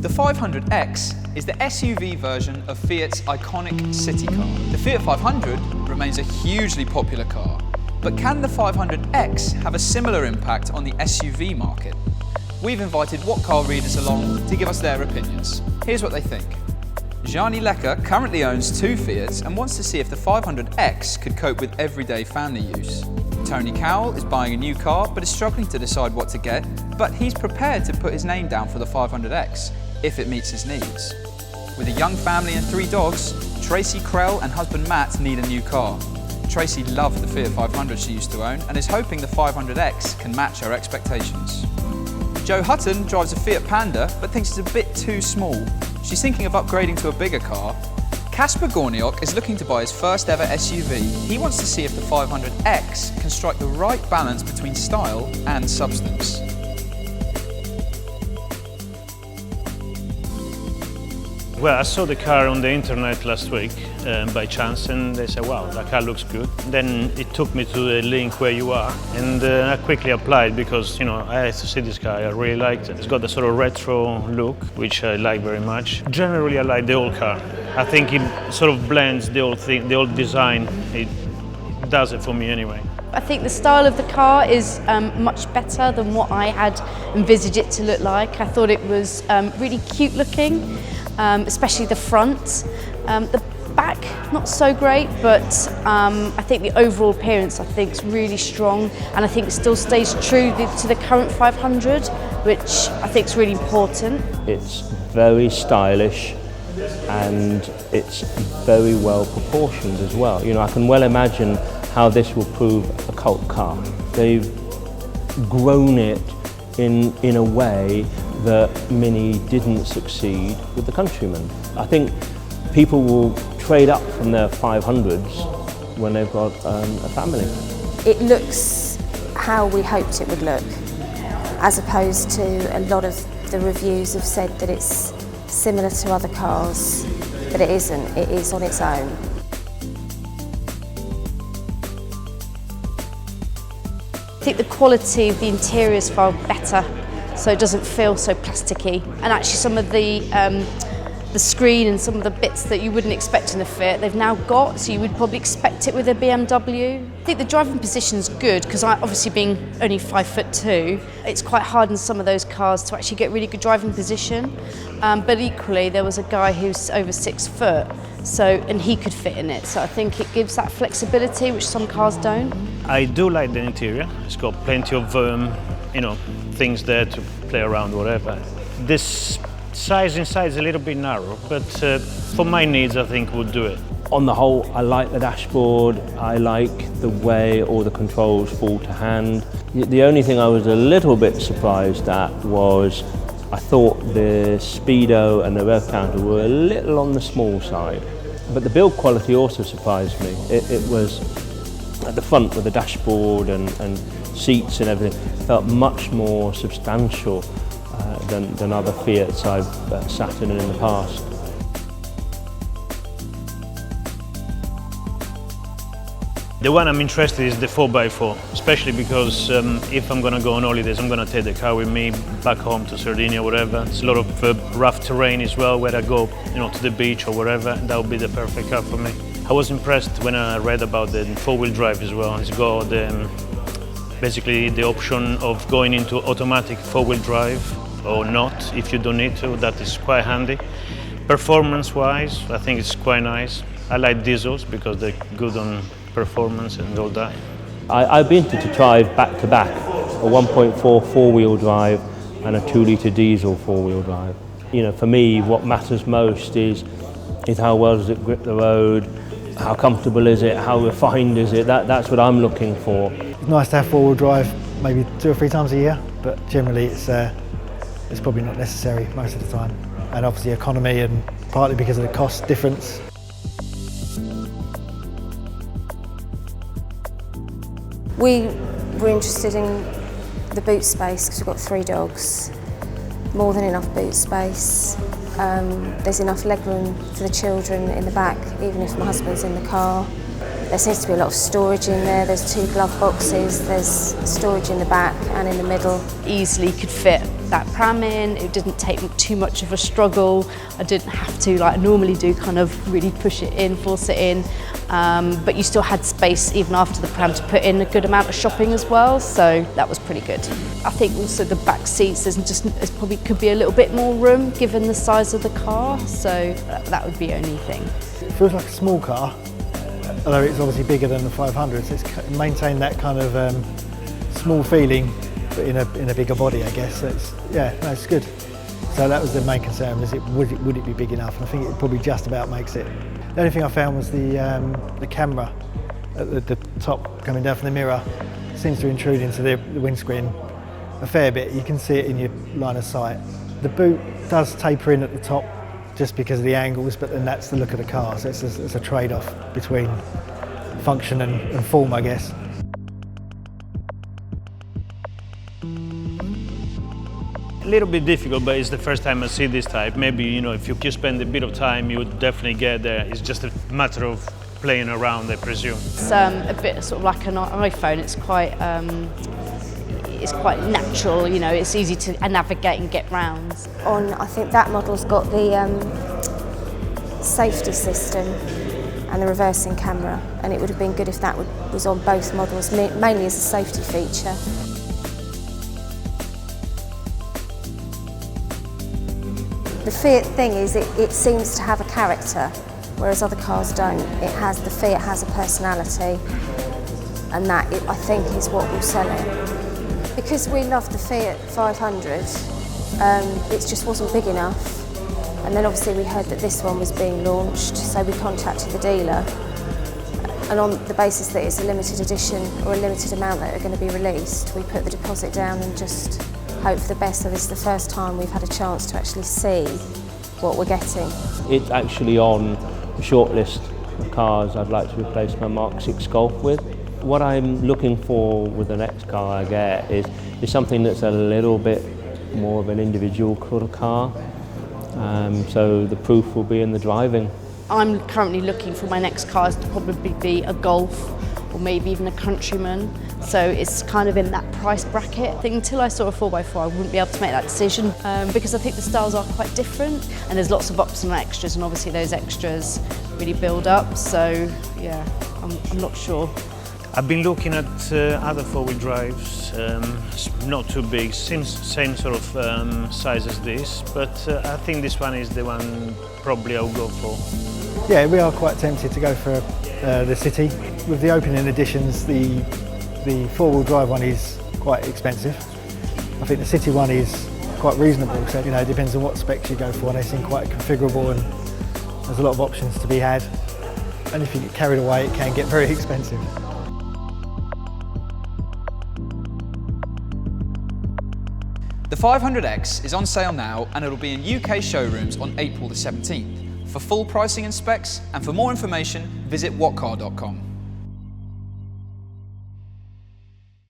The 500X is the SUV version of Fiat's iconic city car. The Fiat 500 remains a hugely popular car, but can the 500X have a similar impact on the SUV market? We've invited What Car readers along to give us their opinions. Here's what they think. Gianni Lecca currently owns 2 Fiats and wants to see if the 500X could cope with everyday family use. Tony Cowell is buying a new car but is struggling to decide what to get, but he's prepared to put his name down for the 500X if it meets his needs. With a young family and 3 dogs, Tracy Krell and husband Matt need a new car. Tracy loved the Fiat 500 she used to own and is hoping the 500X can match her expectations. Jo Hutton drives a Fiat Panda but thinks it's a bit too small. She's thinking of upgrading to a bigger car. Kasper Gorniok is looking to buy his first ever SUV. He wants to see if the 500X can strike the right balance between style and substance. Well, I saw the car on the internet last week by chance, and they said, wow, that car looks good. Then it took me to the link where you are, and I quickly applied because, I had to see this car. I really liked it. It's got the sort of retro look, which I like very much. Generally, I like the old car. I think it sort of blends the old thing, the old design. It does it for me anyway. I think the style of the car is much better than what I had envisaged it to look like. I thought it was really cute looking. Especially the front. The back, not so great, but I think the overall appearance is really strong, and I think it still stays true to the current 500, which I think is really important. It's very stylish and it's very well proportioned as well. I can well imagine how this will prove a cult car. They've grown it in a way that Mini didn't succeed with the Countryman. I think people will trade up from their 500s when they've got a family. It looks how we hoped it would look, as opposed to a lot of the reviews have said that it's similar to other cars, but it isn't. It is on its own. I think the quality of the interior is far better, so it doesn't feel so plasticky. And actually some of the screen and some of the bits that you wouldn't expect in a Fiat, they've now got, so you would probably expect it with a BMW. I think the driving position's good, because obviously being only 5'2", it's quite hard in some of those cars to actually get really good driving position. But equally, there was a guy who's over 6 foot, and he could fit in it. So I think it gives that flexibility, which some cars don't. I do like the interior. It's got plenty of things there to play around, whatever. This size inside is a little bit narrow, but for my needs, I think would do it. On the whole, I like the dashboard. I like the way all the controls fall to hand. The only thing I was a little bit surprised at was I thought the speedo and the rev counter were a little on the small side. But the build quality also surprised me. It was at the front with the dashboard and seats and everything, felt much more substantial than other Fiats I've sat in the past. The one I'm interested in is the 4x4, especially because if I'm going to go on holidays, I'm going to take the car with me back home to Sardinia, whatever. It's a lot of rough terrain as well, where I go, to the beach or whatever. That would be the perfect car for me. I was impressed when I read about the 4-wheel drive as well. It's got basically the option of going into automatic 4-wheel drive or not, if you don't need to. That is quite handy. Performance-wise, I think it's quite nice. I like diesels because they're good on performance and all that. I've been to drive back-to-back, a 1.4 4-wheel drive and a 2-litre diesel 4-wheel drive. For me, what matters most is how well does it grip the road, how comfortable is it, how refined is it. That's what I'm looking for. It's nice to have 4-wheel drive maybe 2 or 3 times a year, but generally it's probably not necessary most of the time. And obviously economy, and partly because of the cost difference. We were interested in the boot space because we've got 3 dogs. More than enough boot space. There's enough legroom for the children in the back, even if my husband's in the car. There seems to be a lot of storage in there. There's 2 glove boxes, there's storage in the back and in the middle. Easily could fit that pram in. It didn't take too much of a struggle. I didn't have to, like I normally do, kind of really push it in, force it in. But you still had space even after the pram to put in a good amount of shopping as well, so that was pretty good. I think also the back seats, there's probably could be a little bit more room given the size of the car, so that would be the only thing. It feels like a small car, although it's obviously bigger than the 500, so it's maintained that kind of small feeling, but in a bigger body, I guess. So it's good. So that was the main concern, was would it be big enough? And I think it probably just about makes it. The only thing I found was the camera at the top coming down from the mirror seems to intrude into the windscreen a fair bit. You can see it in your line of sight. The boot does taper in at the top just because of the angles, but then that's the look of the car, so it's a trade-off between function and form, I guess. A little bit difficult, but it's the first time I see this type. Maybe, you know, if you spend a bit of time, you would definitely get there. It's just a matter of playing around, I presume. It's a bit sort of like an iPhone. It's quite natural, you know, it's easy to navigate and get round. I think that model's got the safety system and the reversing camera, and it would have been good if that was on both models, mainly as a safety feature. The Fiat thing is it seems to have a character, whereas other cars don't. The Fiat has a personality, and that I think is what will sell it. Because we love the Fiat 500, it just wasn't big enough. And then obviously we heard that this one was being launched, so we contacted the dealer. And on the basis that it's a limited edition or a limited amount that are going to be released, we put the deposit down and just hope for the best. So this is the first time we've had a chance to actually see what we're getting. It's actually on a short list of cars I'd like to replace my Mark 6 Golf with. What I'm looking for with the next car I get is something that's a little bit more of an individual sort of car. So the proof will be in the driving. I'm currently looking for my next cars to probably be a Golf or maybe even a Countryman. So it's kind of in that price bracket. I think until I saw a 4x4 I wouldn't be able to make that decision because I think the styles are quite different and there's lots of optional extras, and obviously those extras really build up. So yeah, I'm not sure. I've been looking at other four-wheel drives, not too big, same sort of size as this, but I think this one is the one probably I'll go for. Yeah, we are quite tempted to go for the City. With the opening editions, the four-wheel drive one is quite expensive. I think the City one is quite reasonable, so it depends on what specs you go for, and they seem quite configurable and there's a lot of options to be had. And if you get carried away, it can get very expensive. The 500X is on sale now and it'll be in UK showrooms on April the 17th. For full pricing and specs and for more information, visit whatcar.com.